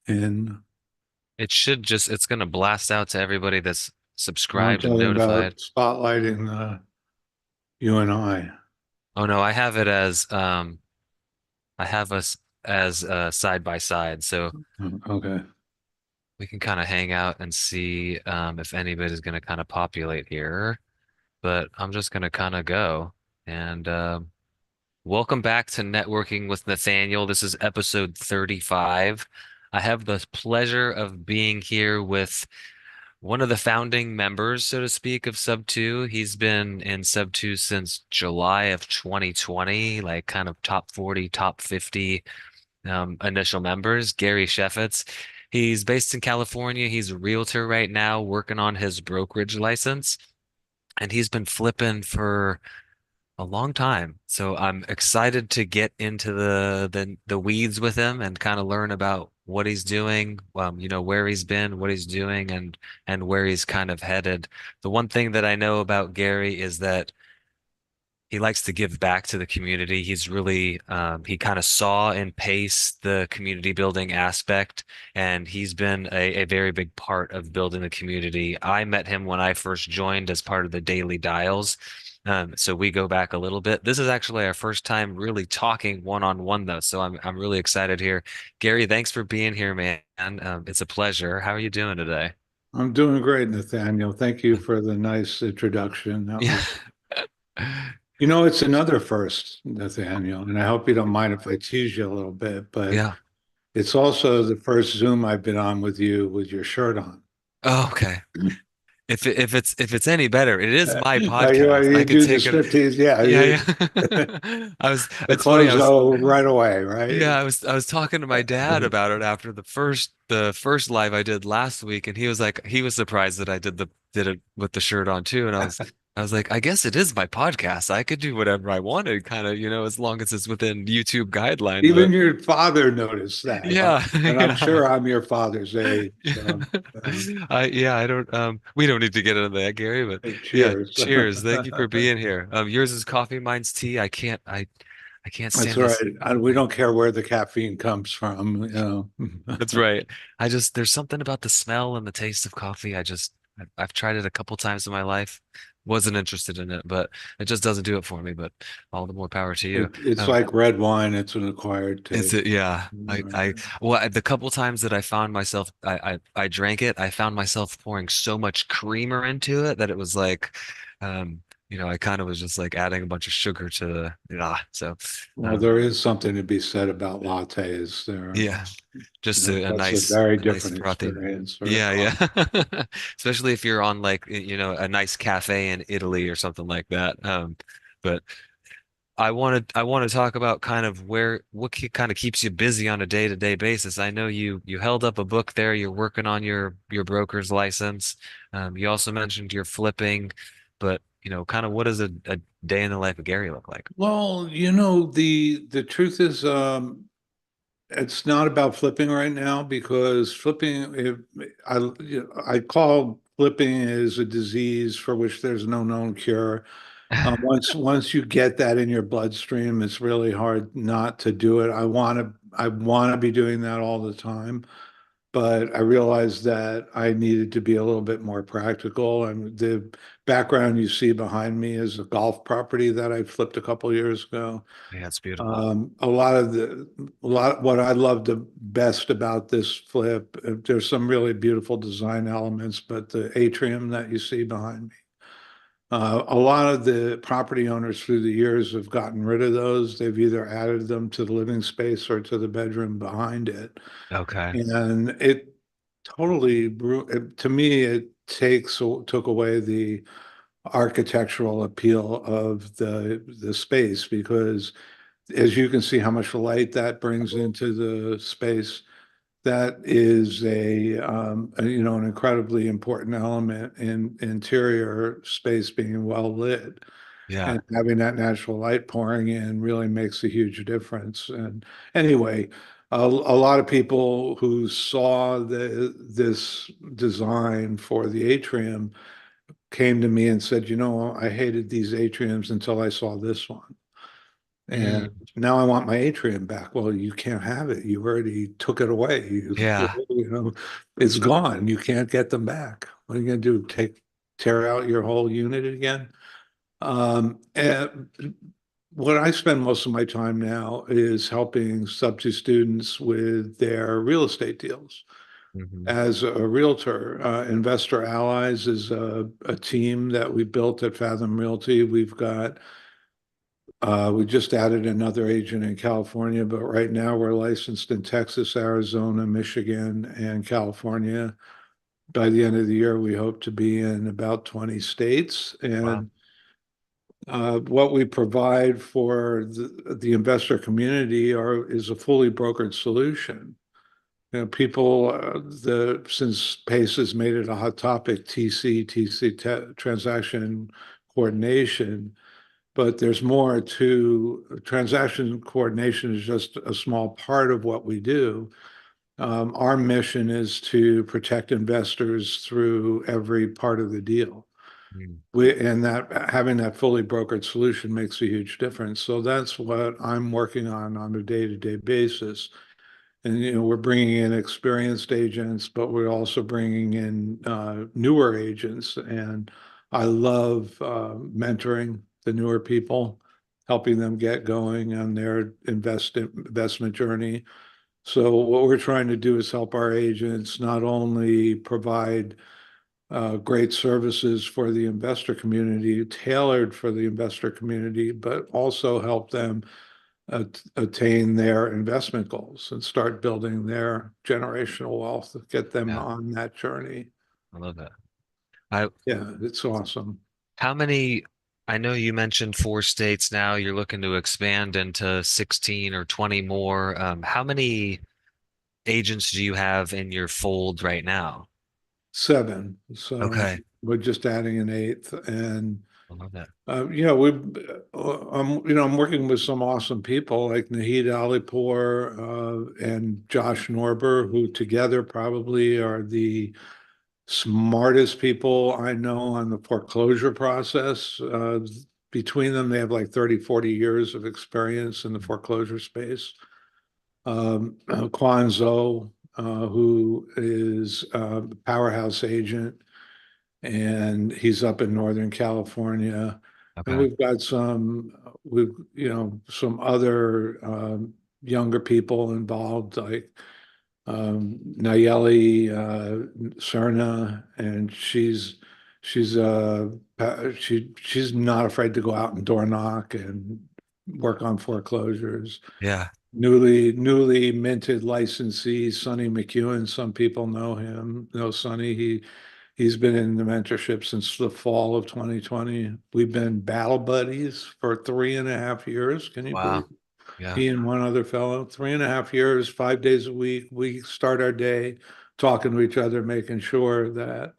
in. It's going to blast out to everybody that's No, I'm subscribed and talking about notified. spotlighting you and I. Oh no, I have us as side by side, so Okay. we can kind of hang out and see if anybody's going to kind of populate here. But I'm just going to kind of go. And welcome back to Networking with Nathaniel. This is episode 35. I have the pleasure of being here with one of the founding members, so to speak, of Sub 2. He's been in Sub 2 since July of 2020, like kind of top 40, top 50 initial members, Gary Chefetz. He's based in California. He's a realtor right now, working on his brokerage license, and he's been flipping for a long time. So I'm excited to get into the weeds with him and kind of learn about what he's doing, where he's been, what he's doing, and where he's kind of headed. The one thing that I know about Gary is that he likes to give back to the community. He's really he kind of saw and paced the community building aspect, and he's been a very big part of building the community. I met him when I first joined as part of the Daily Dials. So we go back a little bit. This is actually our first time really talking one-on-one though, so I'm really excited here. Gary, thanks for being here, man. It's a pleasure. How are you doing today? I'm doing great, Nathaniel. Thank you for the nice introduction. That Yeah. was, it's another first, Nathaniel, and I hope you don't mind if I tease you a little bit, but Yeah. it's also the first Zoom I've been on with you with your shirt on. Oh, okay. If it's any better, it is my You podcast. I you could do the take it. striptease, yeah. Yeah, You, yeah. the It's funny. clothes go right away, right? I was talking to my dad about it after the first live I did last week, and he was surprised that I did it with the shirt on too, and I was like, I guess it is my podcast. I could do whatever I wanted, kind of, as long as it's within YouTube guidelines. Even But your father noticed that, yeah, and I'm yeah. sure I'm your father's age. Yeah. So, I don't we don't need to get into that, Gary, but yeah, cheers. cheers. Thank you for being here. Yours is coffee, mine's tea. I can't That's stand right. this. We don't care where the caffeine comes from. That's right. There's something about the smell and the taste of coffee. I've tried it a couple times in my life. Wasn't interested in it, but it just doesn't do it for me. But all the more power to you. It's Um, like red wine. It's an acquired It's taste. yeah. Right. Well, the couple times that I found myself, I drank it. I found myself pouring so much creamer into it that it was like, I kind of was just like adding a bunch of sugar to So, Well, um, there is something to be said about lattes. yeah, just a That's a very nice different frothy. experience for the Yeah, coffee. yeah. Especially if you're on like, a nice cafe in Italy or something like that. But I want to talk about kind of kind of keeps you busy on a day-to-day basis. I know you held up a book there. You're working on your broker's license. You also mentioned you're flipping, but kind of what does a day in the life of Gary look like? Well, the truth is, it's not about flipping right now because flipping, I call flipping is a disease for which there's no known cure. Once you get that in your bloodstream, it's really hard not to do it. I want to be doing that all the time, but I realized that I needed to be a little bit more practical. And the background you see behind me is a golf property that I flipped a couple years ago. Yeah, it's beautiful. What I love the best about this flip, there's some really beautiful design elements, but the atrium that you see behind me, a lot of the property owners through the years have gotten rid of those. They've either added them to the living space or to the bedroom behind it. Okay. And it totally, to me, it took away the architectural appeal of the space because as you can see how much light that brings into the space, that is an incredibly important element in interior space being well lit. Yeah. And having that natural light pouring in really makes a huge difference. And anyway, a lot of people who saw this design for the atrium came to me and said, I hated these atriums until I saw this one. And Mm, now I want my atrium back. Well, you can't have it. You already took it away. yeah. You know, it's gone. You can't get them back. What are you going to do? Tear out your whole unit again? And what I spend most of my time now is helping sub-2 students with their real estate deals. Hmm. As a realtor, Investor Allies is a team that we built at Fathom Realty. We just added another agent in California, but right now we're licensed in Texas, Arizona, Michigan, and California. By the end of the year, we hope to be in about 20 states. Wow. And what we provide for the investor community is a fully brokered solution. You know, people, since PACE has made it a hot topic, transaction coordination, but there's more to transaction coordination is just a small part of what we do. Our mission is to protect investors through every part of the deal. Mm, And that having that fully brokered solution makes a huge difference. So that's what I'm working on a day-to-day basis. And we're bringing in experienced agents, but we're also bringing in newer agents. And I love mentoring the newer people, helping them get going on their investment journey. So what we're trying to do is help our agents not only provide great services for the investor community, tailored for the investor community, but also help them attain their investment goals and start building their generational wealth, get them yeah. on that journey. I love that. I Yeah, it's awesome. How many, I know you mentioned 4 states now, you're looking to expand into 16 or 20 more. How many agents do you have in your fold right now? 7. So Okay. we're just adding an eighth. And I love that. I'm working with some awesome people like Nahid Alipur and Josh Norber, who together probably are the smartest people I know on the foreclosure process. Between them, they have like 30, 40 years of experience in the foreclosure space. Quan Zhou, who is a powerhouse agent, and he's up in Northern California. And Okay. some other younger people involved, like Nayeli Serna, and she's not afraid to go out and door knock and work on foreclosures. Yeah. Newly minted licensee Sonny McEwen. Some people know Sonny. He's been in the mentorship since the fall of 2020. We've been battle buddies for 3.5 years. Can you believe? Wow. Yeah. He and one other fellow, 3.5 years, 5 days a week. We start our day talking to each other, making sure that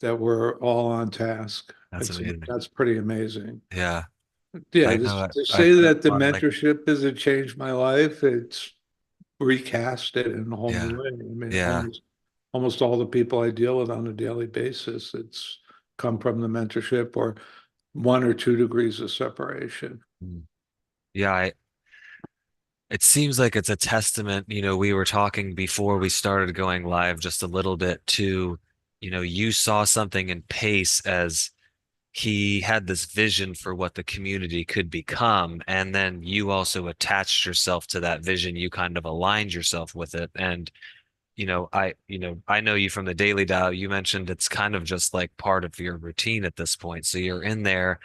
we're all on task. That's amazing. That's pretty amazing. Yeah. Yeah, I know just to I've say met that the on like, mentorship hasn't changed my life, it's recast it in a whole new yeah. way. I mean, Yeah. almost all the people I deal with on a daily basis, it's come from the mentorship or 1 or 2 degrees of separation. Mm. Yeah. It seems like it's a testament, we were talking before we started going live just a little bit to, you saw something in Pace as he had this vision for what the community could become. And then you also attached yourself to that vision. You kind of aligned yourself with it. And, I know you from the Daily Dial. You mentioned it's kind of just like part of your routine at this point. So you're in there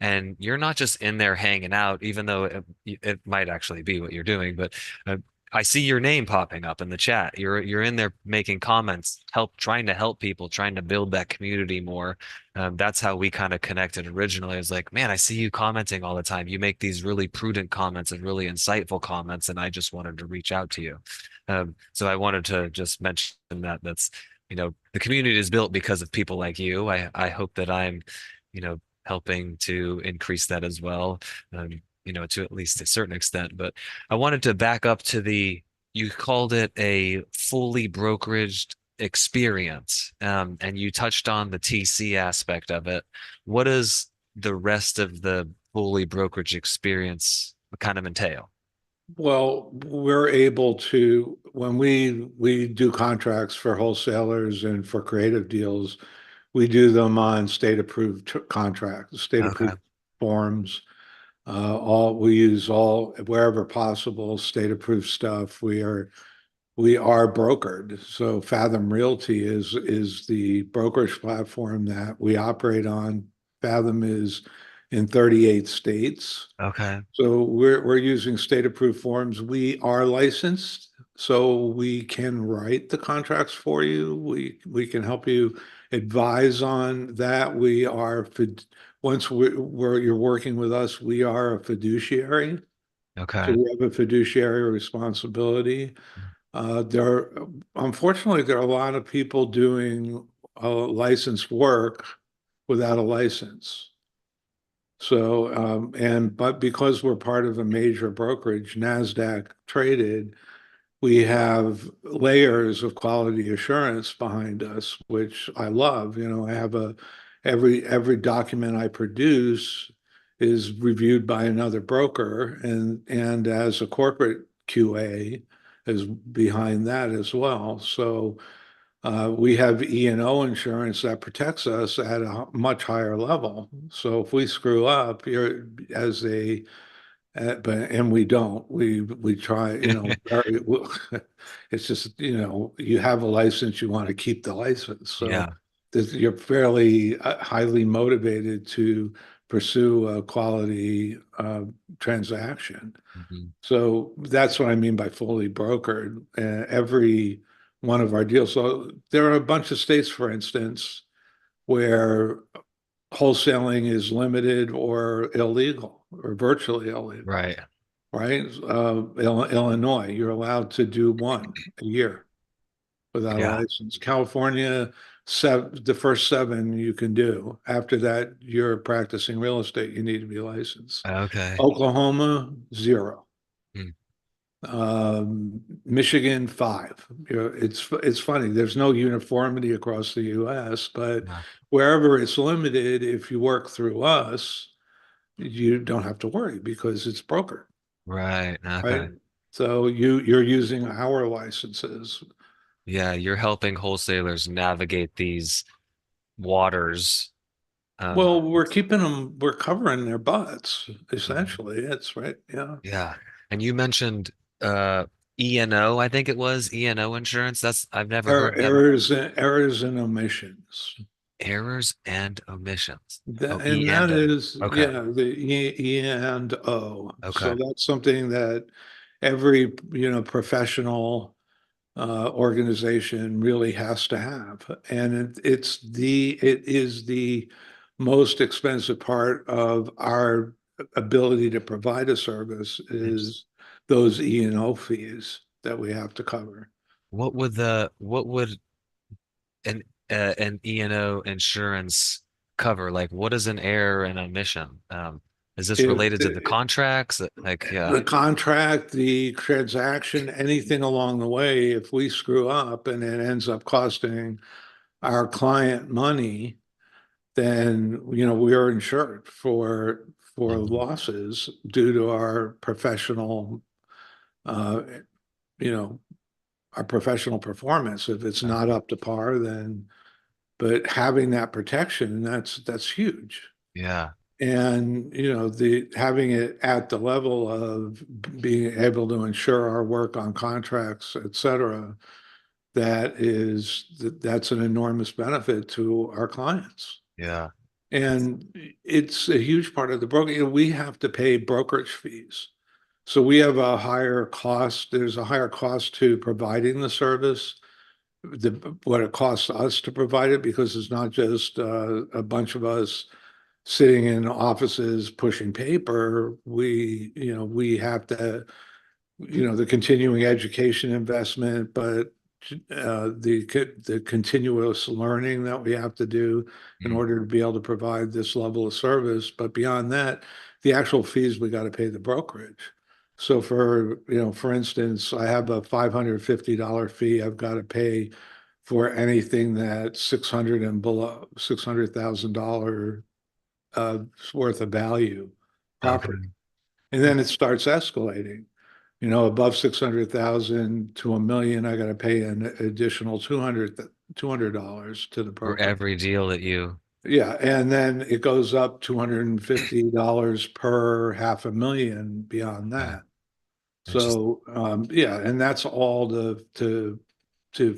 and you're not just in there hanging out, even though it might actually be what you're doing, but uh, I see your name popping up in the chat. You're in there making comments, trying to help people, trying to build that community more. That's how we kind of connected originally. I was like, man, I see you commenting all the time. You make these really prudent comments and really insightful comments, and I just wanted to reach out to you. So I wanted to just mention that the community is built because of people like you. I hope that I'm, helping to increase that as well, to at least a certain extent. But I wanted to back up to you called it a fully brokeraged experience, and you touched on the TC aspect of it. What does the rest of the fully brokerage experience kind of entail? Well, we're able to, when we do contracts for wholesalers and for creative deals, we do them on state-approved contracts, Okay. state-approved forms. All we use all wherever possible state-approved stuff. We are brokered. So Fathom Realty is the brokerage platform that we operate on. Fathom is in 38 states. Okay. So we're using state-approved forms. We are licensed, so we can write the contracts for you. We can help you advise on that. Once you're working with us, we are a fiduciary. So Okay. we have a fiduciary responsibility. Unfortunately, there are a lot of people doing licensed work without a license. So, but because we're part of a major brokerage, NASDAQ traded, we have layers of quality assurance behind us, which I love. I have every document I produce is reviewed by another broker, and as a corporate QA is behind that as well. So we have E&O insurance that protects us at a much higher level. So if we screw up, you're as a and we don't. We try, it's just, you have a license, you want to keep the license. So Yeah. you're fairly highly motivated to pursue a quality transaction. Mhm. So that's what I mean by fully brokered. Every one of our deals. So there are a bunch of states, for instance, where wholesaling is limited or illegal or virtually illegal, Right. right? Illinois, you're allowed to do one a year without a Yeah. license. California, the first seven you can do. After that, you're practicing real estate. You need to be licensed. Okay. Oklahoma, zero. Hmm. Michigan, five. It's funny. There's no uniformity across the U.S., but Yeah. wherever it's limited, if you work through us, you don't have to worry because it's broker, Right. right? Okay. So you're using our licenses. Yeah, you're helping wholesalers navigate these waters. Um, Well, we're covering their butts, essentially. It's right. Yeah. yeah. And you mentioned uh E&O, I think it was E&O insurance. That's I've never heard that. Errors and omissions. Errors and omissions. Oh, E And that and O. is, Okay. yeah, the E and O. Okay. So that's something that every, professional organization really has to have. And it is the most expensive part of our ability to provide a service Yes. is those E&O fees that we have to cover. What would an E&O insurance cover? Like what is an error and omission? Is this If related to the contracts? Like, yeah. the contract, the transaction, anything along the way, if we screw up and it ends up costing our client money, then we are insured for Mhm. losses due to uh, you know, our professional performance. If it's Okay. not up to par, then but having that protection, that's huge. Yeah. And the having it at the level of being able to ensure our work on contracts, et cetera, that's an enormous benefit to our clients. Yeah. That's And it's a huge part of the broker. We have to pay brokerage fees. So we have a higher cost. There's a higher cost to providing the service, what it costs us to provide it, because it's not just a bunch of us sitting in offices pushing paper. We have to, the continuing education investment, but the continuous learning that we have to do in mm, order to be able to provide this level of service. But beyond that, the actual fees we got to pay the brokerage. So for instance, I have a $550 fee I've got to pay for anything that's 600 and below, $600,000 worth of value okay. property. And then it starts escalating. Above 600,000 to 1 million, I got to pay an additional $200 to the For broker. every deal that you, Yeah, and then it goes up $250 per half a million beyond yeah, that. it's just, So yeah, and that's all to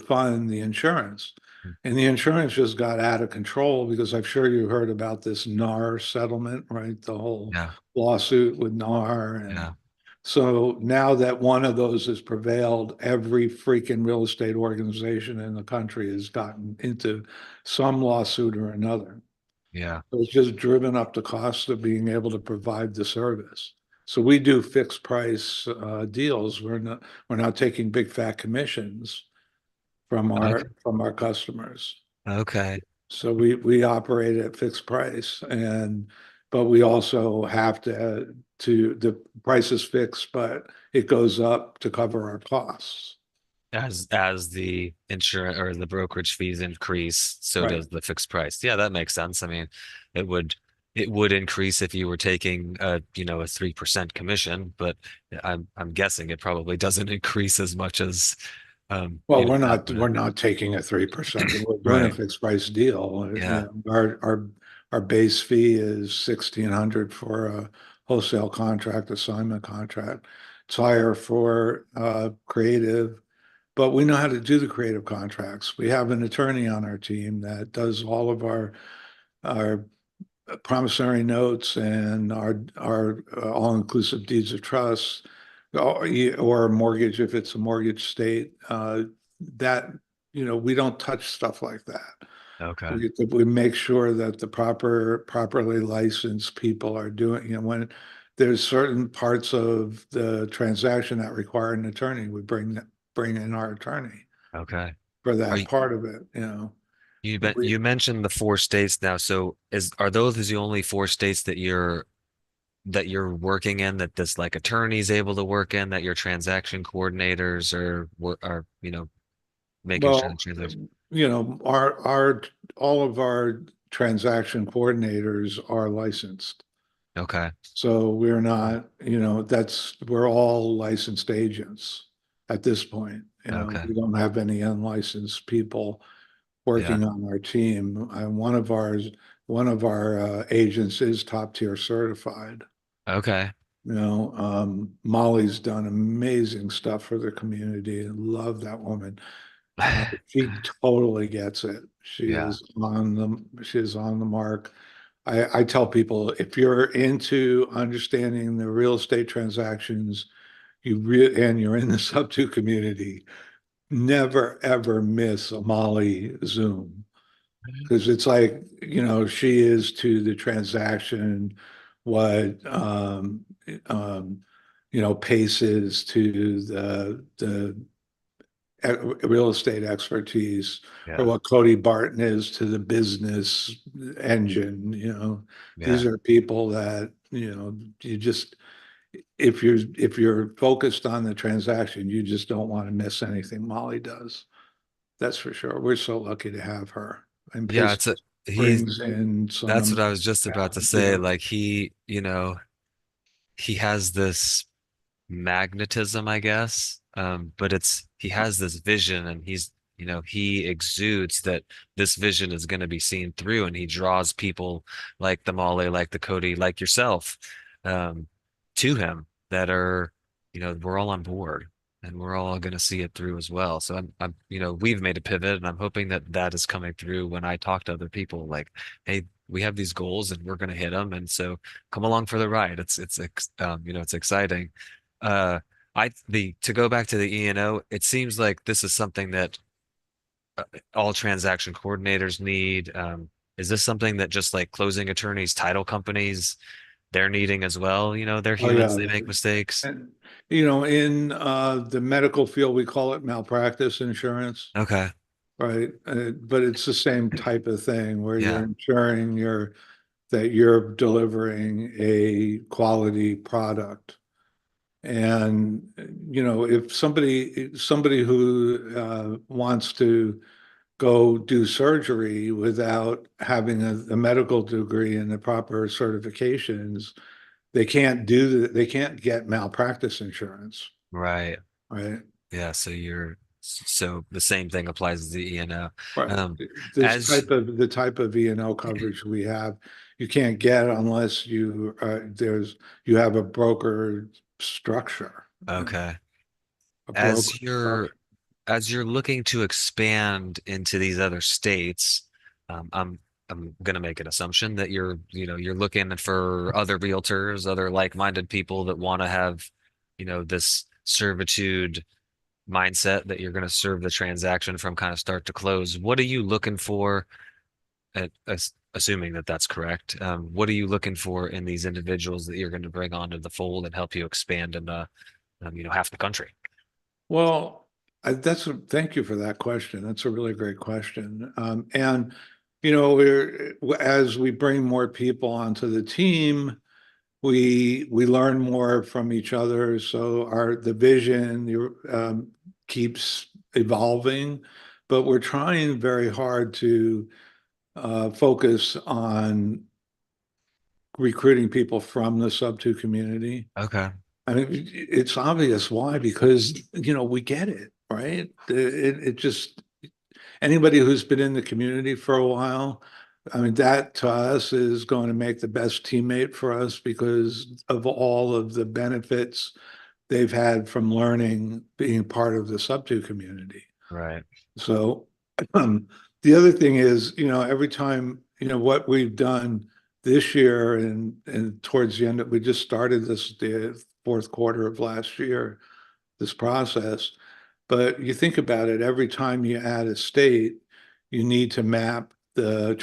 fund the insurance. And the insurance just got out of control because I'm sure you heard about this NAR settlement, right? The whole yeah, lawsuit with NAR. And yeah, so now that one of those has prevailed, every freaking real estate organization in the country has gotten into some lawsuit or another. yeah. So it's just driven up the cost of being able to provide the service. So we do fixed price deals. We're not taking big fat commissions from Okay. our customers. Okay. So we operate at fixed price, but we also have to the price is fixed, but it goes up to cover our costs. As the insurance or the brokerage fees increase, so Right. does the fixed price. Yeah, that makes sense. I mean, it would it would increase if you were taking a 3% commission, but I'm guessing it probably doesn't increase as much as Well, we're that not would. we're not taking a 3%. We're doing a Right. fixed price deal. Yeah. Our base fee is 1,600 for a wholesale contract, assignment contract. It's higher for creative, but we know how to do the creative contracts. We have an attorney on our team that does all of our promissory notes and our all-inclusive deeds of trust, or a mortgage if it's a mortgage state. That we don't touch stuff like that. Okay. We make sure that the properly licensed people are doing. When there's certain parts of the transaction that require an attorney, we bring in our attorney Okay. for Are that you part of it. We you mentioned the four states now, so is are those the only four states that you're working in, that this like attorney's able to work in, that your transaction coordinators are making sure the Well, transaction. our all of our transaction coordinators are licensed. Okay. So we're not, we're all licensed agents at this point. Okay. We don't have any unlicensed people Yeah. working on our team. One of our agents is top tier certified. Okay. Molly's done amazing stuff for the community. Love that woman. She totally gets it. Yeah. She is on the mark. I tell people, if you're into understanding the real estate transactions, and you're in the sub two community, never ever miss a Molly Zoom, because it's like, she is to the transaction what um, Pace is to the real estate expertise, or Yeah. what Cody Barton is to the business engine. These Yeah. are people that, you just, if you're focused on the transaction, you just don't want to miss anything Molly does. That's for sure. We're so lucky to have her. And Yeah. Pace It's a he. brings in some That's what I amazing was just about to talent say. too. Like he has this magnetism, I guess. But he has this vision, and he exudes that this vision is going to be seen through, and he draws people like the Molly, like the Cody, like yourself, um, to him that are, we're all on board and we're all going to see it through as well. So we've made a pivot, and I'm hoping that that is coming through when I talk to other people like, hey, we have these goals and we're going to hit them. And so come along for the ride. It's exciting. Uh, to go back to the E&O, it seems like this is something that all transaction coordinators need. Is this something that just like closing attorneys, title companies, they're needing as well? They're Oh humans, yeah. they make mistakes. And in the medical field, we call it malpractice insurance, Okay. right? But it's the same type of thing where you're Yeah. ensuring that you're delivering a quality product. And if somebody who wants to go do surgery without having a medical degree and the proper certifications, they can't get malpractice insurance, Right. right? Yeah. So the same thing applies to the E&O. Right. Um, This as type of the type of E&O coverage we have, you can't get unless you have a broker structure, okay, a broker as you're structure. as you're looking to expand into these other states, I'm gonna make an assumption that you're looking for other realtors, other like-minded people that want to have, this servitude mindset that you're going to serve the transaction from kind of start to close. What are you looking for? Assuming that that's correct, what are you looking for in these individuals that you're going to bring onto the fold and help you expand in half the country? Well, thank you for that question. That's a really great question. And as we bring more people onto the team, we learn more from each other. So the vision keeps evolving, but we're trying very hard to focus on recruiting people from the sub two community. Okay. I mean, it's obvious why, because we get it, right? It just anybody who's been in the community for a while, I mean, that to us is going to make the best teammate for us because of all of the benefits they've had from learning being part of the sub two community. Right. So the other thing is, every time, what we've done this year and towards the end, we just started the fourth quarter of last year, this process. But you think about it, every time you add a state, you need to map the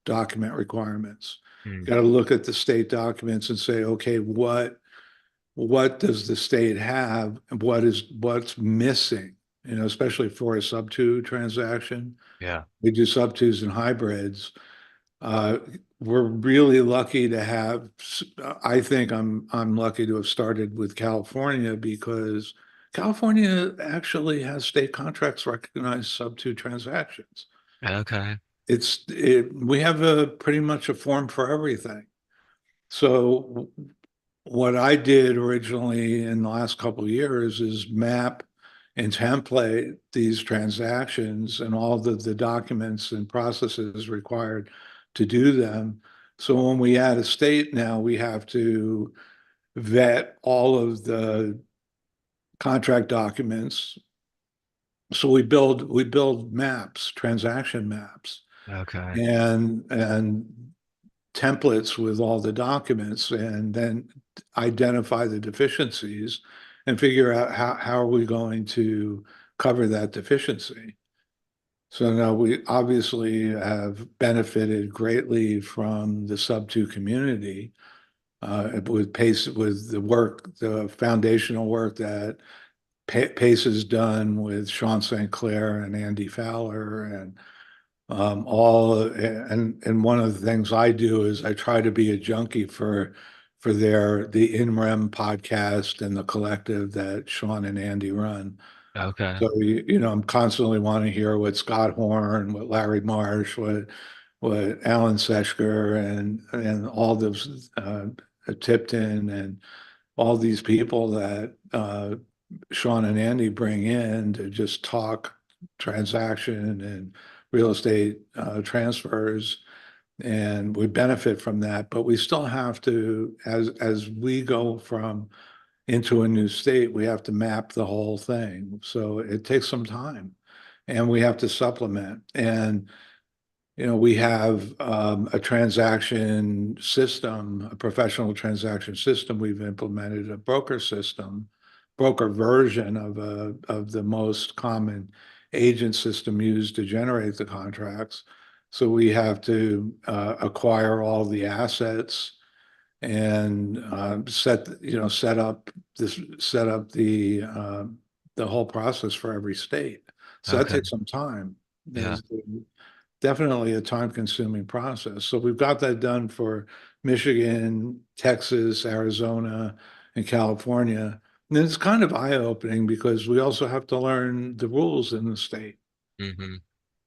document requirements. Hmm. Got to look at the state documents and say, okay, what does the state have and what's missing, especially for a sub two transaction. Yeah. We do sub twos and hybrids. Uh, we're really lucky to have, I think I'm lucky to have started with California because California actually has state contracts recognize sub two transactions. Okay. We have a pretty much a form for everything. So what I did originally in the last couple of years is map and template these transactions and all the documents and processes required to do them. So when we add a state now, we have to vet all of the contract documents. So we build maps, transaction maps, Okay. and templates with all the documents and then identify the deficiencies and figure out how are we going to cover that deficiency. So now we obviously have benefited greatly from the sub two community with Pace, with the foundational work that Pace has done with Sean St. Clair and Andy Fowler and and one of the things I do is I try to be a junkie for the In Rem podcast and the collective that Sean and Andy run. Okay. So I'm constantly want to hear what Scott Horn, what Larry Marsh, what Alan Seshker and all those Tipton and all these people that Sean and Andy bring in to just talk transaction and real estate transfers, and we benefit from that. But we still have to, as we go from into a new state, we have to map the whole thing. So it takes some time, and we have to supplement. And we have a transaction system, a professional transaction system. We've implemented a broker system, broker version of the most common agent system used to generate the contracts. So we have to acquire all the assets and set up the whole process for every state. So that Okay. takes some time. Yeah. There's definitely a time-consuming process. So we've got that done for Michigan, Texas, Arizona, and California. And it's kind of eye-opening because we also have to learn the rules in the state. Hmm.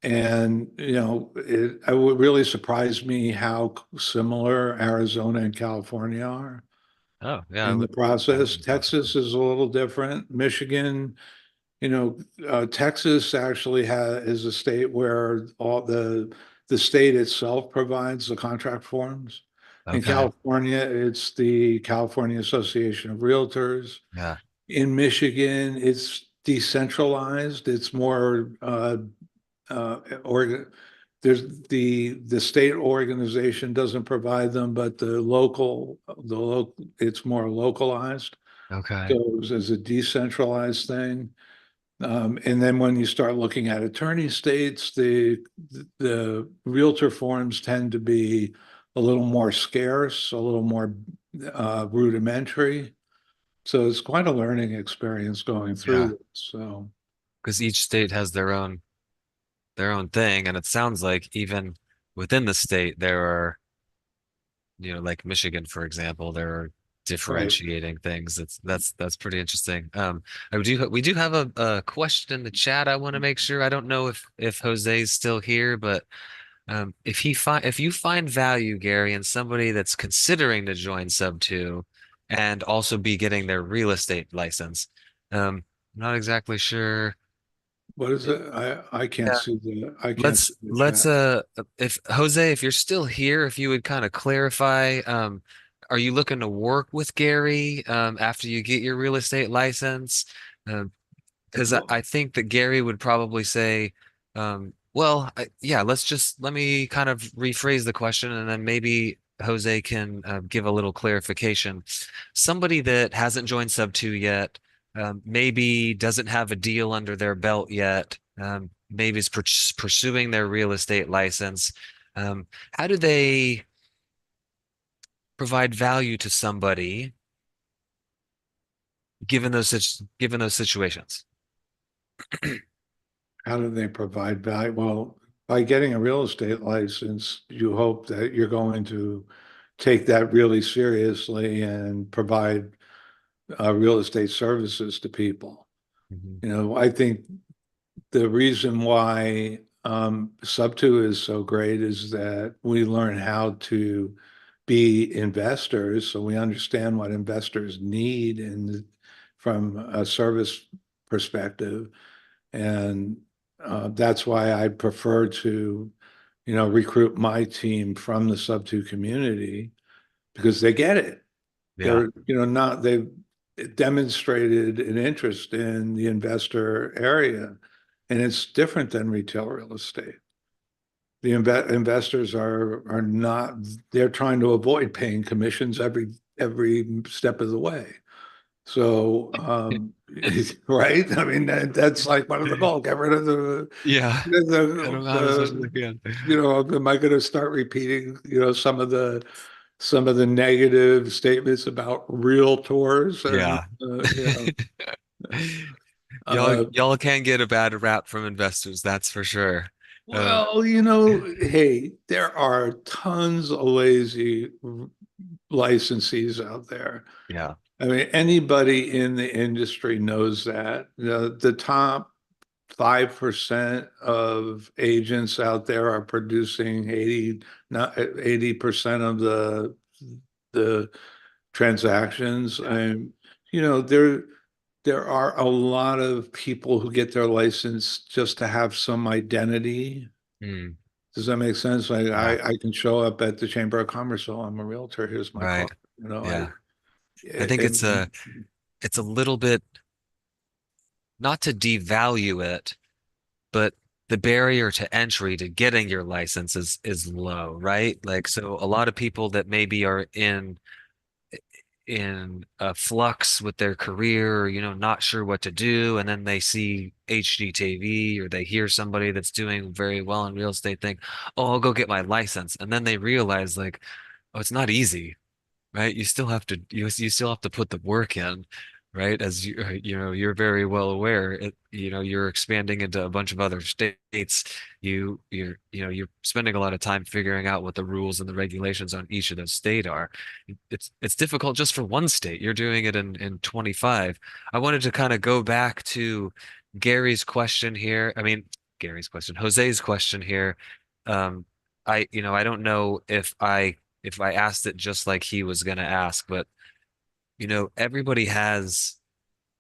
And, it would really surprise me how similar Arizona and California are Oh, yeah, in the I process. wouldn't thought so. Texas is a little different. Michigan, Texas actually is a state where the state itself provides the contract forms. In Okay. California, it's the California Association of Realtors. Yeah. In Michigan, it's decentralized. It's more organ. There's the state organization doesn't provide them, but it's more localized. Okay. Goes as a decentralized thing. And then when you start looking at attorney states, the realtor forms tend to be a little more scarce, a little more rudimentary. So it's quite a learning experience going through Yeah. this. So Because each state has their own thing, and it sounds like even within the state there are, like Michigan, for example, there are right. differentiating things. That's pretty interesting. We do have a question in the chat. I want to make sure. I don't know if Jose's still here, but if you find value, Gary, in somebody that's considering to join Sub 2 and also be getting their real estate license, I'm not exactly sure. What is it? I can't see the Let's chat. if Jose, if you're still here, if you would kind of clarify, are you looking to work with Gary after you get your real estate license? Because Well, I think that Gary would probably say, yeah, let me kind of rephrase the question, and then maybe Jose can give a little clarification. Somebody that hasn't joined Sub 2 yet, maybe doesn't have a deal under their belt yet, maybe is pursuing their real estate license. How do they provide value to somebody given those situations? how do they provide value? Well, by getting a real estate license, you hope that you're going to take that really seriously and provide real estate services to people. Mhm. I think the reason why Sub 2 is so great is that we learn how to be investors, so we understand what investors need from a service perspective. And that's why I prefer to, recruit my team from the Sub 2 community because they get it. Yeah. They're, not, they've demonstrated an interest in the investor area, and it's different than retail real estate. The investors are not, they're trying to avoid paying commissions every step of the way. So, right? I mean, that's like one of the goals. Get rid of Yeah. Cut them out as much as I can. am I going to start repeating, some of the negative statements about realtors and, Yeah. uh, Y'all can get a bad rap from investors, that's for sure. Um, well, hey, there are tons of lazy licensees out there. yeah. I mean, anybody in the industry knows that. The top 5% of agents out there are producing 80, not 80% of the transactions. Yeah. And, there are a lot of people who get their license just to have some identity. Mm, Does that make sense? Like yeah. I can show up at the Chamber of Commerce, so I'm a realtor. Here's my Right. card. Yeah. I think And it's a little bit not to devalue it, but the barrier to entry to getting your license is low, right? Like so a lot of people that maybe are in a flux with their career, not sure what to do, and then they see HGTV or they hear somebody that's doing very well in real estate think, "Oh, I'll go get my license." And then they realize like, "Oh, it's not easy." Right? You still have to put the work in, right? As you're very well aware, you're expanding into a bunch of other states. You're spending a lot of time figuring out what the rules and the regulations on each of those state are. It's difficult just for one state. You're doing it in 25. I wanted to kind of go back to Gary's question here. I mean, Gary's question, Jose's question here. Um, I don't know if I asked it just like he was gonna ask, but everybody has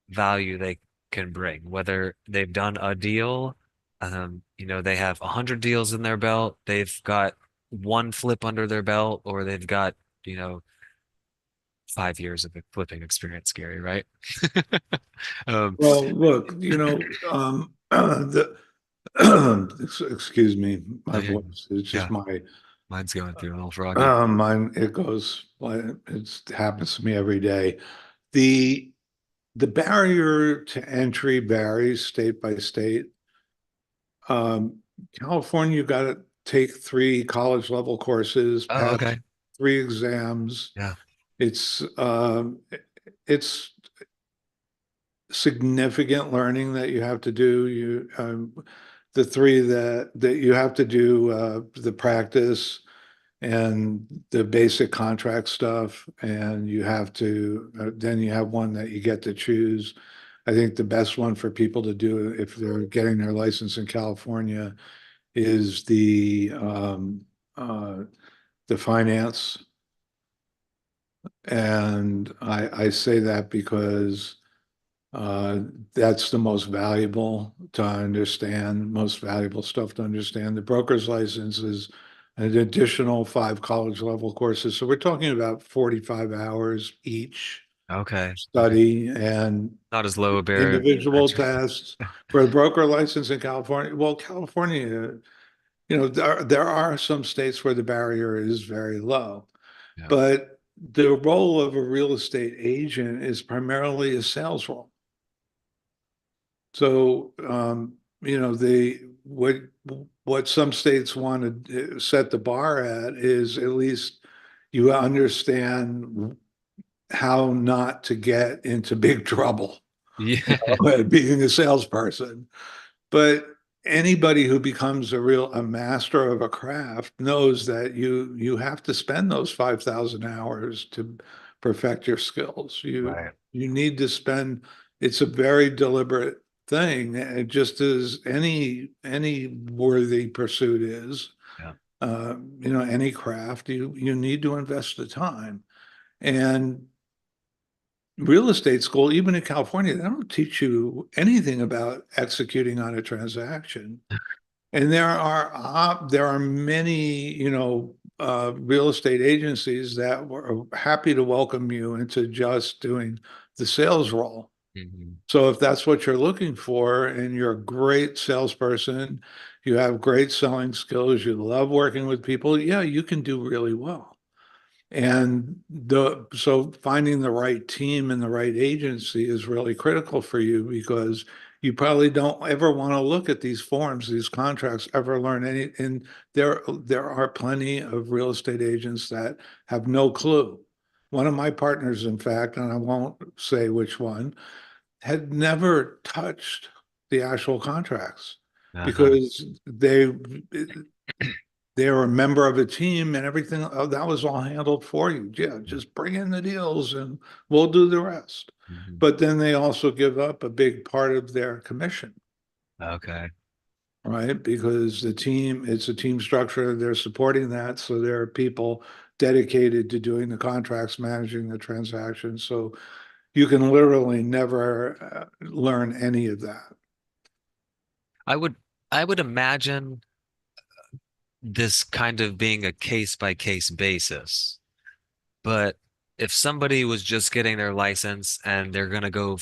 value they can bring, whether they've done a deal, they have 100 deals in their belt, they've got one flip under their belt, or they've got, you know, 5 years of flipping experience, Gary, right? Um, Well, look, excuse me, oh my yeah, voice is just yeah, my, mine's going through a little froggy. mine, it goes, it happens to me every day. The, the barrier to entry varies state by state. Um, California, you got to take three college level courses, Oh, pass okay. three exams. Yeah. It's, it's significant learning that you have to do. The three that you have to do, the practice and the basic contract stuff, and you have to, then you have one that you get to choose. I think the best one for people to do if they're getting their license in California is uh, the finance. And I say that because that's the most valuable to understand, most valuable stuff to understand. The broker's license is an additional five college level courses. So we're talking about 45 hours each Okay. Okay. study and Not as low a barrier to individual entry. tests for a broker license in California. Well, California, there are some states where the barrier is very low, Yeah. but the role of a real estate agent is primarily a sales role. So, what some states want to set the bar at is at least you understand how not to get into big trouble, Yeah. being a salesperson. But anybody who becomes a master of a craft knows that you have to spend those 5,000 hours to perfect your skills. Right. You need to spend, it's a very deliberate thing, just as any worthy pursuit is. Yeah. Any craft, you need to invest the time. And real estate school, even in California, they don't teach you anything about executing on a transaction. And there are many, real estate agencies that were happy to welcome you into just doing the sales role. Mhm. So if that's what you're looking for and you're a great salesperson, you have great selling skills, you love working with people, yeah, you can do really well. And so finding the right team and the right agency is really critical for you because you probably don't ever want to look at these forms, these contracts, ever learn any. And there are plenty of real estate agents that have no clue. One of my partners, in fact, and I won't say which one, had never touched the actual contracts Uh-huh. because they were a member of a team and everything that was all handled for you. Yeah, just bring in the deals and we'll do the rest. Mhm. But then they also give up a big part of their commission, Okay. right? Because it's a team structure. They're supporting that. So there are people dedicated to doing the contracts, managing the transactions. So you can literally never learn any of that. I would I would imagine this kind of being a case by case basis. But if somebody was just getting their license and they're gonna go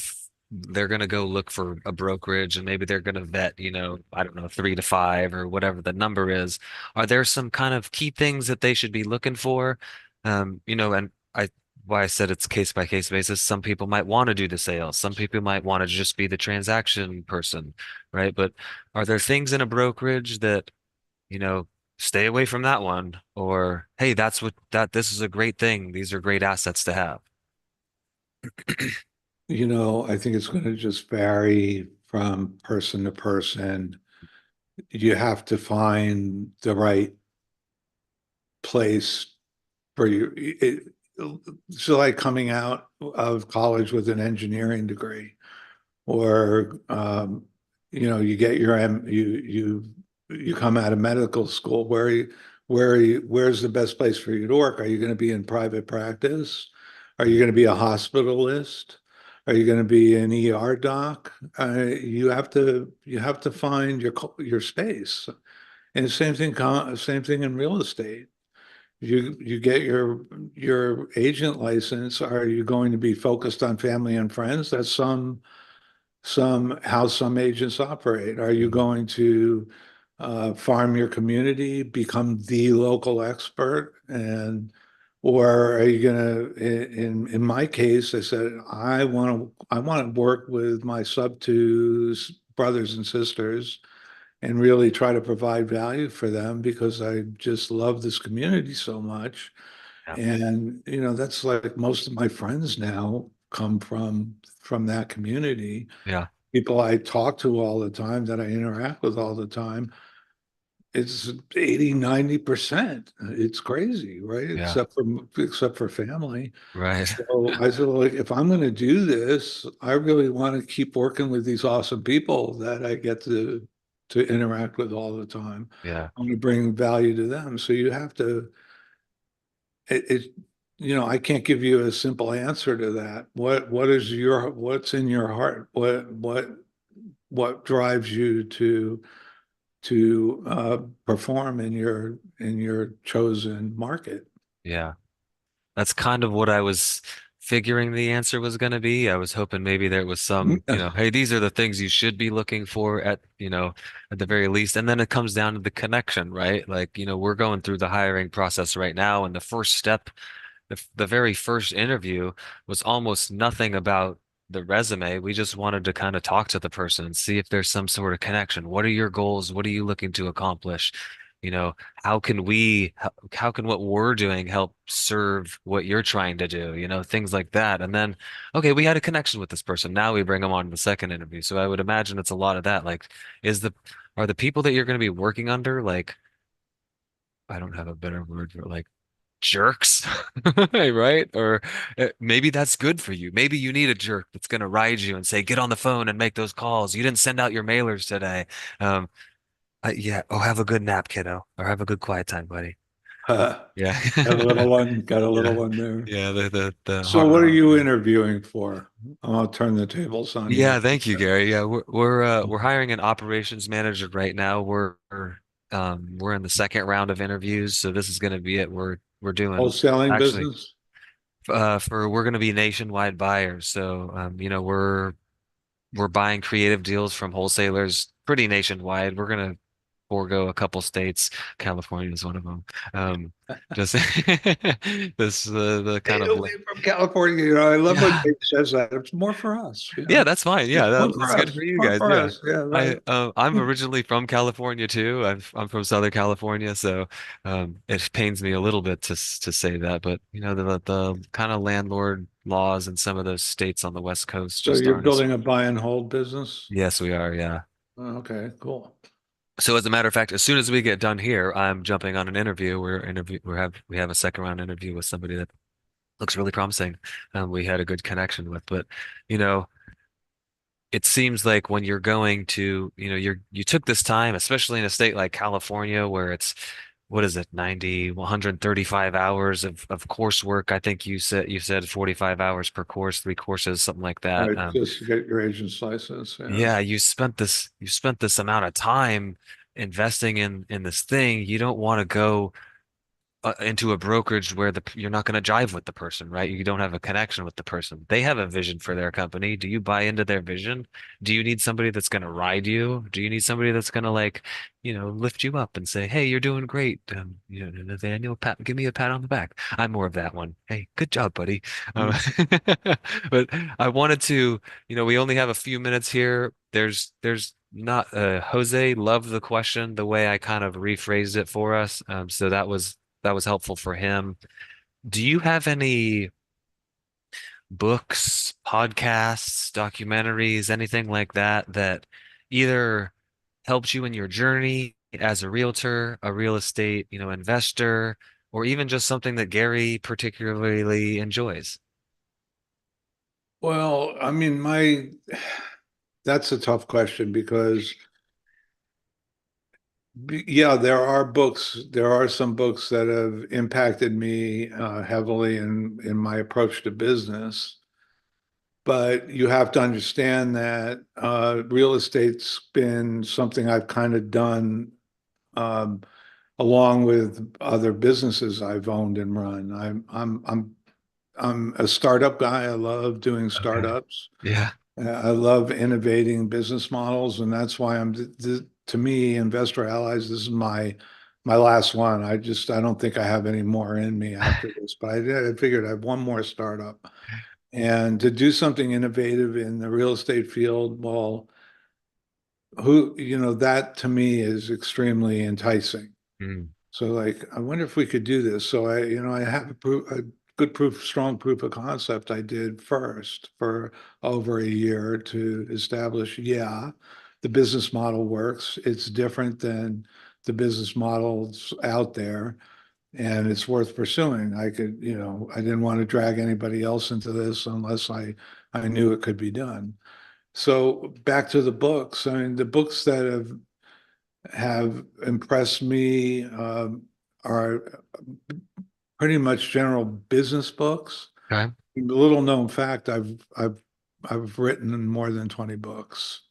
look for a brokerage and maybe they're gonna vet, I don't know, 3 to 5 or whatever the number is, are there some kind of key things that they should be looking for? And why I said it's case by case basis. Some people might want to do the sales. Some people might want to just be the transaction person, right? But are there things in a brokerage that you know, stay away from that one. Or, hey, this is a great thing. These are great assets to have. I think it's going to just vary from person to person. You have to find the right place for you. So like coming out of college with an engineering degree or you get your you come out of medical school. Where's the best place for you to work? Are you going to be in private practice? Are you going to be a hospitalist? Are you going to be an ER doc? You have to find your space. And the same thing in real estate. You get your agent license. Are you going to be focused on family and friends? That's how some agents operate. Are you Mhm. going to farm your community, become the local expert, or are you going to? In my case, I said I want to work with my sub twos brothers and sisters and really try to provide value for them because I just love this community so much. Yeah. And that's like most of my friends now come from that community. Yeah. People I talk to all the time, that I interact with all the time, it's 80, 90%. It's crazy, right? Yeah. Except for family. Right. So I said, like, if I'm going to do this, I really want to keep working with these awesome people that I get to interact with all the time. Yeah. I want to bring value to them. So you have to, I can't give you a simple answer to that. What's in your heart? What drives you to perform in your chosen market? Yeah. That's kind of what I was figuring the answer was going to be. I was hoping maybe there was some, hey, these are the things you should be looking for at the very least. And then it comes down to the connection, right? Like, we're going through the hiring process right now, and the first step, the very first interview was almost nothing about the resume. We just wanted to kind of talk to the person and see if there's some sort of connection. What are your goals? What are you looking to accomplish? You know, how can what we're doing help serve what you're trying to do? Things like that. And then, okay, we had a connection with this person. Now we bring them on to the second interview. So I would imagine it's a lot of that. Like, are the people that you're going to be working under, like, I don't have a better word for it, like jerks, right? Or maybe that's good for you. Maybe you need a jerk that's going to ride you and say, get on the phone and make those calls. You didn't send out your mailers today. Um, yeah. Oh, have a good nap, kiddo, or have a good quiet time, buddy. Got Yeah. a little one, got a little Yeah. one there. Yeah. The So hard. what are you interviewing for? I'll turn the tables on you. Yeah. Thank you, Gary. Yeah. We're hiring an operations manager right now. We're in the second round of interviews. So this is going to be it. We're doing Wholesaling actually business? we're going to be nationwide buyers. So, we're buying creative deals from wholesalers pretty nationwide. We're going to forego a couple states. California is one of them. Just this the Stay kind of away from California. I love when yeah. Dave says that. It's more for us. Yeah, that's fine. Yeah, It's more that's for good us. for It's you more guys. for Yeah. us. Yeah, right. I'm originally from California too. I'm from Southern California, so it pains me a little bit to say that, but the kind of landlord laws in some of those states on the West Coast So just you're aren't as. building a buy and hold business? Yes, we are. Yeah. Okay, cool. So as a matter of fact, as soon as we get done here, I'm jumping on an interview. We have a second round interview with somebody that looks really promising. We had a good connection with, but you know. It seems like when you're going to, you took this time, especially in a state like California, where it's, what is it, 90, 135 hours of coursework. I think you said 45 hours per course, three courses, something like that. Right, just to get your agent's license. Yeah. Yeah, you spent this amount of time investing in this thing. You don't want to go into a brokerage where you're not going to jive with the person, right? You don't have a connection with the person. They have a vision for their company. Do you buy into their vision? Do you need somebody that's going to ride you? Do you need somebody that's going to lift you up and say, "Hey, you're doing great, Nathaniel, give me a pat on the back." I'm more of that one. Hey, good job, buddy. Um, Mm. but I wanted to, we only have a few minutes here. There's not Jose loved the question the way I kind of rephrased it for us. So that was helpful for him. Do you have any books, podcasts, documentaries, anything like that that either helped you in your journey as a realtor, a real estate, investor, or even just something that Gary particularly enjoys? Well, I mean, that's a tough question because yeah, there are some books that have impacted me heavily in my approach to business. But you have to understand that real estate's been something I've kind of done um, along with other businesses I've owned and run. I'm a startup guy. I love doing Okay. startups. Yeah. I love innovating business models, and that's why to me, Investor Allies, this is my last one. I don't think I have any more in me after this, but I figured I have one more startup. And to do something innovative in the real estate field, well, that to me is extremely enticing. Mm, So like, I wonder if we could do this. So I have a good proof, strong proof of concept I did first for over a year to establish, yeah, the business model works. It's different than the business models out there, and it's worth pursuing. I didn't want to drag anybody else into this unless I knew it could be done. So back to the books. I mean, the books that have impressed me are pretty much general business books. okay. A little known fact, I've written more than 20 books.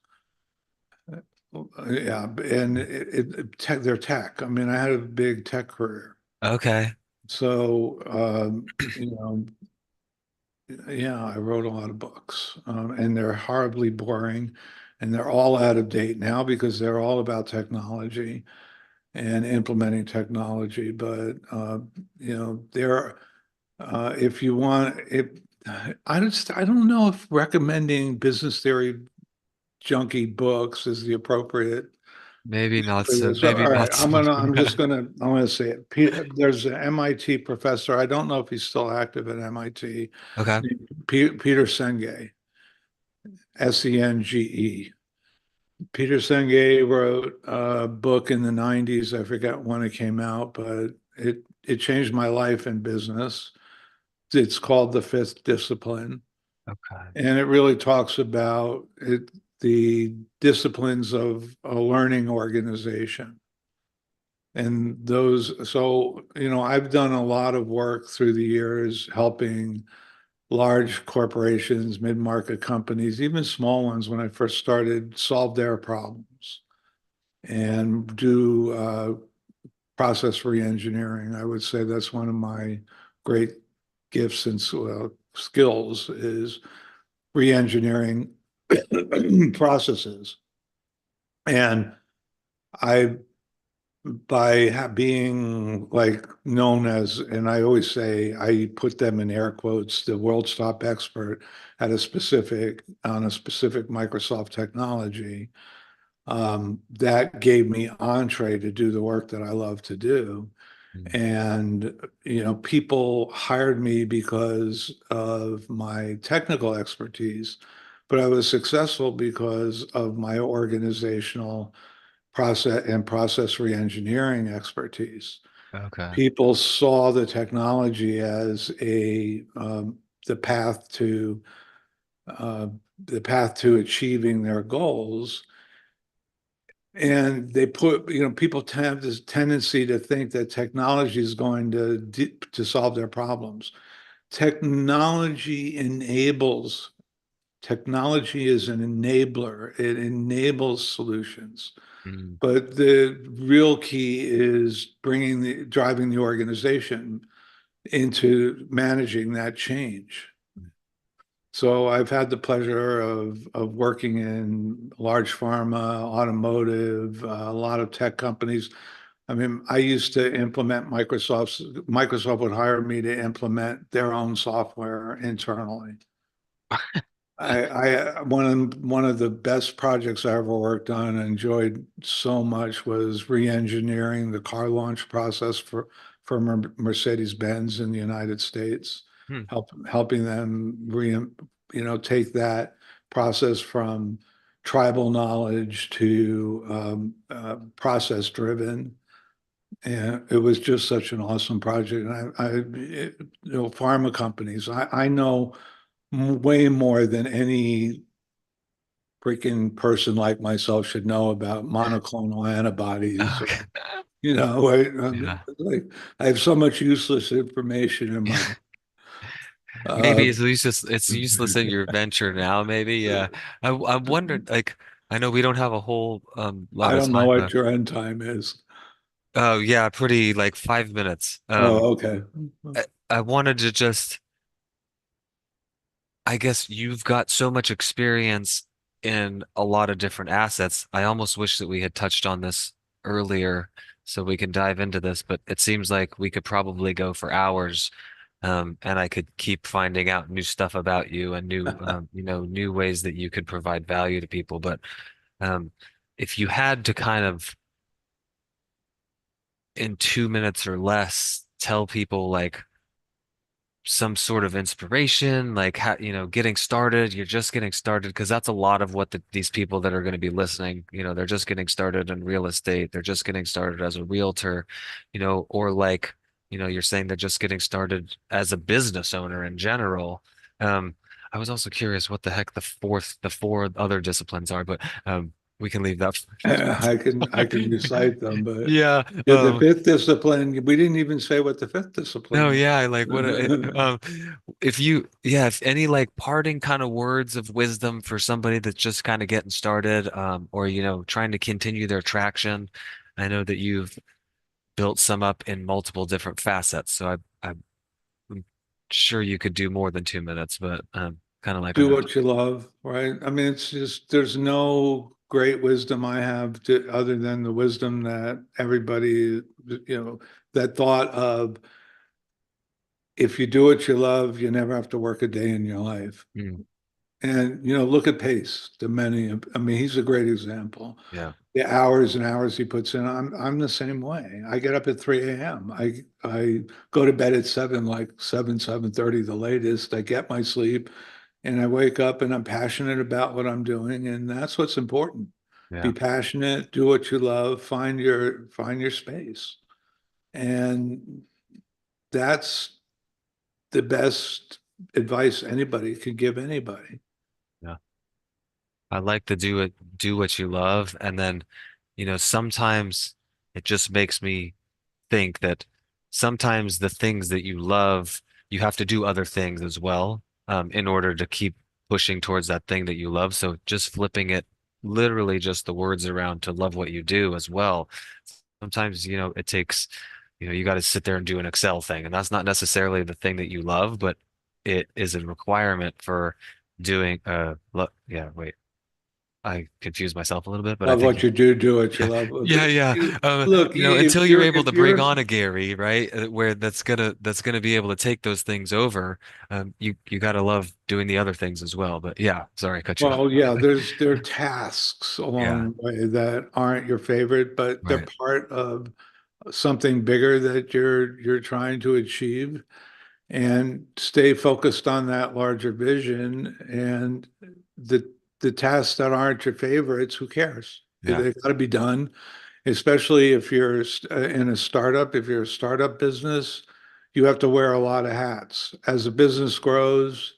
Yeah, and they're tech. I mean, I had a big tech career. Okay. So, yeah, I wrote a lot of books, and they're horribly boring, and they're all out of date now because they're all about technology and implementing technology. But there, if you want, I don't know if recommending business theory junky books is the appropriate Maybe not for so, this. All maybe right, not so. I'm gonna say it. There's an MIT professor. I don't know if he's still active at MIT. Okay. Peter Senge, Senge. Peter Senge wrote a book in the 90s. I forget when it came out, but it changed my life in business. It's called The Fifth Discipline, Okay. and it really talks about the disciplines of a learning organization. And I've done a lot of work through the years helping large corporations, mid-market companies, even small ones when I first started, solve their problems and do process re-engineering. I would say that's one of my great gifts and skills is re-engineering processes. And I being like known as, and I always say, I put them in air quotes, the world's top expert on a specific Microsoft technology, that gave me entree to do the work that I love to do. Mm, And, people hired me because of my technical expertise, but I was successful because of my organizational process re-engineering expertise. okay. People saw the technology as the path to uh, the path to achieving their goals. And people have this tendency to think that technology is going to solve their problems. Technology enables, Technology is an enabler. It enables solutions. Mm, But the real key is driving the organization into managing that change. mm. So I've had the pleasure of working in large pharma, automotive, a lot of tech companies. I mean, I used to implement Microsoft would hire me to implement their own software internally. One of the best projects I ever worked on and enjoyed so much was re-engineering the car launch process for Mercedes-Benz in the United States, Hmm, helping them take that process from tribal knowledge to process driven. And it was just such an awesome project. And pharma companies, I know way more than any freaking person like myself should know about monoclonal antibodies. Okay. Like I have so much useless information in my. Maybe Uh, it's useless in your venture now, maybe. Yeah. I wondered, like, I know we don't have a whole I lot of don't know time, what but your end time is. oh yeah, pretty like 5 minutes. Oh, okay. I wanted to just, I guess you've got so much experience in a lot of different assets. I almost wish that we had touched on this earlier so we can dive into this, but it seems like we could probably go for hours. And I could keep finding out new stuff about you and new, new ways that you could provide value to people. But um, if you had to kind of, in 2 minutes or less, tell people like some sort of inspiration, like how, getting started, you're just getting started, because that's a lot of what these people that are going to be listening, they're just getting started in real estate, they're just getting started as a realtor, or like, you're saying they're just getting started as a business owner in general. Um, I was also curious what the heck the four other disciplines are, but we can leave that. I can recite them, but Yeah. the fifth discipline, we didn't even say what the fifth No, discipline yeah, I like what was. if any like parting kind of words of wisdom for somebody that's just kind of getting started, or trying to continue their traction. I know that you've built some up in multiple different facets, so I'm sure you could do more than 2 minutes, but kind of like a Do note. what you love, right? I mean, it's just there's no great wisdom I have other than the wisdom that everybody, that thought of if you do what you love, you never have to work a day in your life. Mm, And look at Pace, the many. I mean, he's a great example. yeah, The hours and hours he puts in. I'm the same way. I get up at 3 a.m. I go to bed at 7, like 7:30 the latest. I get my sleep and I wake up and I'm passionate about what I'm doing, and that's what's important. yeah, Be passionate, do what you love, find your space. And that's the best advice anybody could give anybody. yeah. I like to do what you love, and then, sometimes it just makes me think that sometimes the things that you love, you have to do other things as well, in order to keep pushing towards that thing that you love. So just flipping it, literally just the words around to love what you do as well. Sometimes, it takes, you got to sit there and do an Excel thing, and that's not necessarily the thing that you love, but it is a requirement for doing, yeah, wait. I confused myself a little bit, but I Love think what you do, do what you yeah, love. yeah, yeah. Look, Until if you're you're able to if bring you're on a Gary, right, where that's gonna be able to take those things over, you gotta love doing the other things as well. But yeah, sorry, I cut you off. Well, yeah, there are tasks Yeah, along the way that aren't your favorite, but they're right. part of something bigger that you're trying to achieve, and stay focused on that larger vision. And the tasks that aren't your favorites, who cares? Yeah, They got to be done, especially if you're in a startup. If you're a startup business, you have to wear a lot of hats. As the business grows,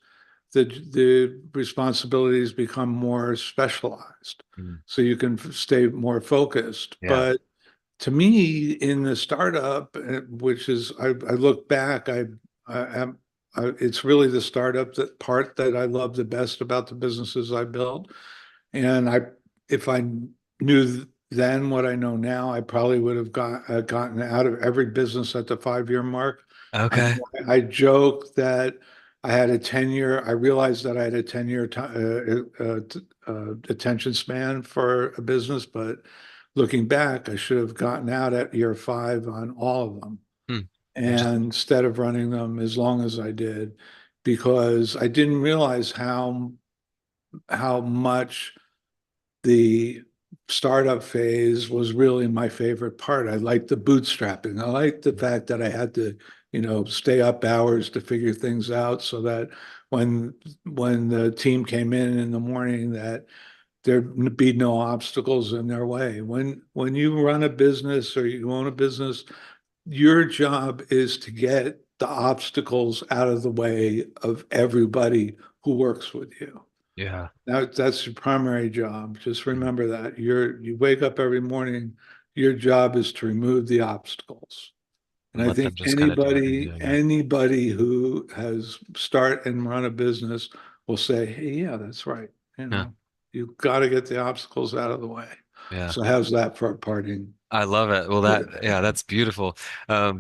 the responsibilities become more specialized, mm, so you can stay more focused. yeah, But to me, in the startup, which is, I look back, I am, it's really the startup that part that I love the best about the businesses I built. And if I knew then what I know now, I probably would have gotten out of every business at the 5 year mark. I okay. I joke that I had a 10 year. I realized that I had a 10 year attention span for a business, but looking back, I should have gotten out at year 5 on all of them, Hmm. and Interesting. instead of running them as long as I did, because I didn't realize how much the startup phase was really my favorite part. I liked the bootstrapping. I liked the fact that I had to, stay up hours to figure things out, so that when when the team came in the morning, that there'd be no obstacles in their way. When you run a business or you own a business, your job is to get the obstacles out of the way of everybody who works with you. Yeah. That's your primary job. Just Mm. remember that. You wake up every morning, your job is to remove the obstacles. And And I let think them just kind of do what they're doing. Yeah. anybody who has start and run a business will say, hey, yeah, that's right. You Yeah. know, you've got to get the obstacles out of the way. Yeah. So how's that for a parting? I love it. Well, yeah, that's beautiful. I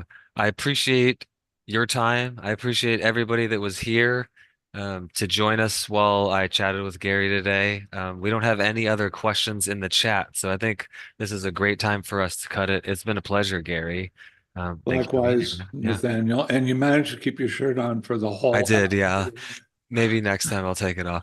appreciate your time. I appreciate everybody that was here to join us while I chatted with Gary today. We don't have any other questions in the chat, so I think this is a great time for us to cut it. It's been a pleasure, Gary. Thank you for being Likewise, here. Yeah, Nathaniel, and you managed to keep your shirt on for the I whole did. hour. Yeah. Maybe next time I'll take it off.